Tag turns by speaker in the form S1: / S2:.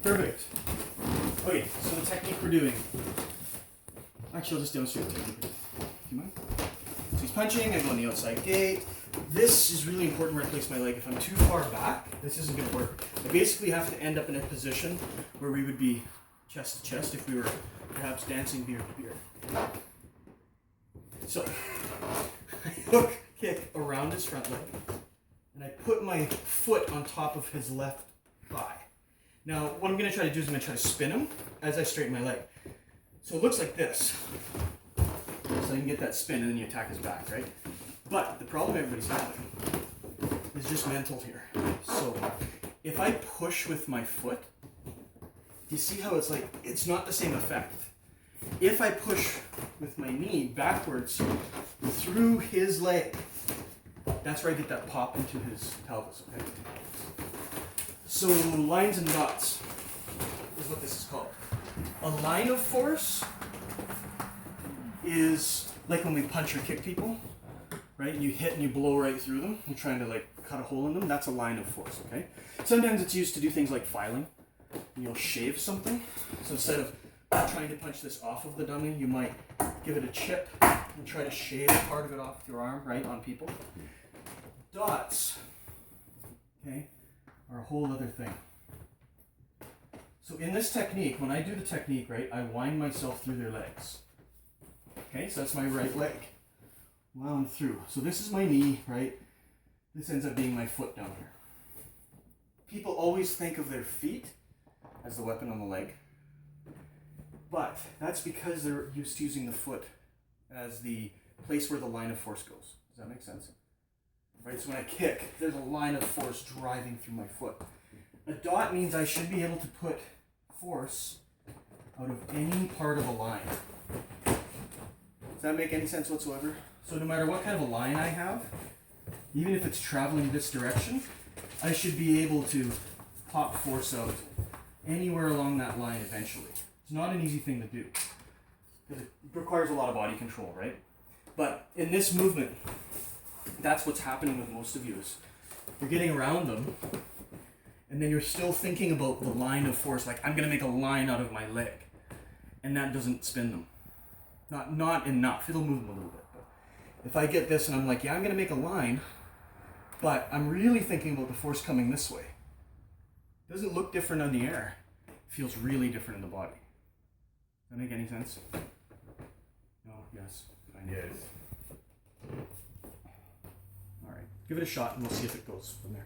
S1: Perfect. Okay, so the technique we're doing. Actually, I'll just demonstrate the technique. Do you mind? So he's punching, I go on the outside gate. This is really important where I place my leg. If I'm too far back, this isn't going to work. I basically have to end up in a position where we would be chest to chest if we were perhaps dancing beard to beard. So, I hook kick around his front leg, and I put my foot on top of his left thigh. Now, what I'm going to try to do is I'm going to try to spin him as I straighten my leg. So it looks like this. So you can get that spin and then you attack his back, right? But the problem everybody's having is just mental here. So if I push with my foot, you see how it's like, it's not the same effect. If I push with my knee backwards through his leg, that's where I get that pop into his pelvis, okay? So lines and dots is what this is called. A line of force is like when we punch or kick people, right? You hit and you blow right through them. You're trying to like cut a hole in them. That's a line of force, okay? Sometimes it's used to do things like filing. You'll shave something. So instead of trying to punch this off of the dummy, you might give it a chip and try to shave part of it off with your arm, right, on people. Dots, okay, are a whole other thing. So in this technique, when I do the technique, right, I wind myself through their legs. Okay, so that's my right leg. Wound through. So this is my knee, right? This ends up being my foot down here. People always think of their feet as the weapon on the leg. But that's because they're used to using the foot as the place where the line of force goes. Does that make sense? Right, so when I kick, there's a line of force driving through my foot. A dot means I should be able to put force out of any part of a line. Does that make any sense whatsoever? So no matter what kind of a line I have, even if it's traveling this direction, I should be able to pop force out anywhere along that line eventually. It's not an easy thing to do, because it requires a lot of body control, right? But in this movement, that's what's happening with most of you is you're getting around them, and then you're still thinking about the line of force, like I'm going to make a line out of my leg, and that doesn't spin them. Not enough. It'll move them a little bit. But if I get this and I'm like, yeah, I'm going to make a line, but I'm really thinking about the force coming this way. It doesn't look different on the air. It feels really different in the body. Does that make any sense? No? Yes? Fine.
S2: Yes.
S1: All right. Give it a shot and we'll see if it goes from there.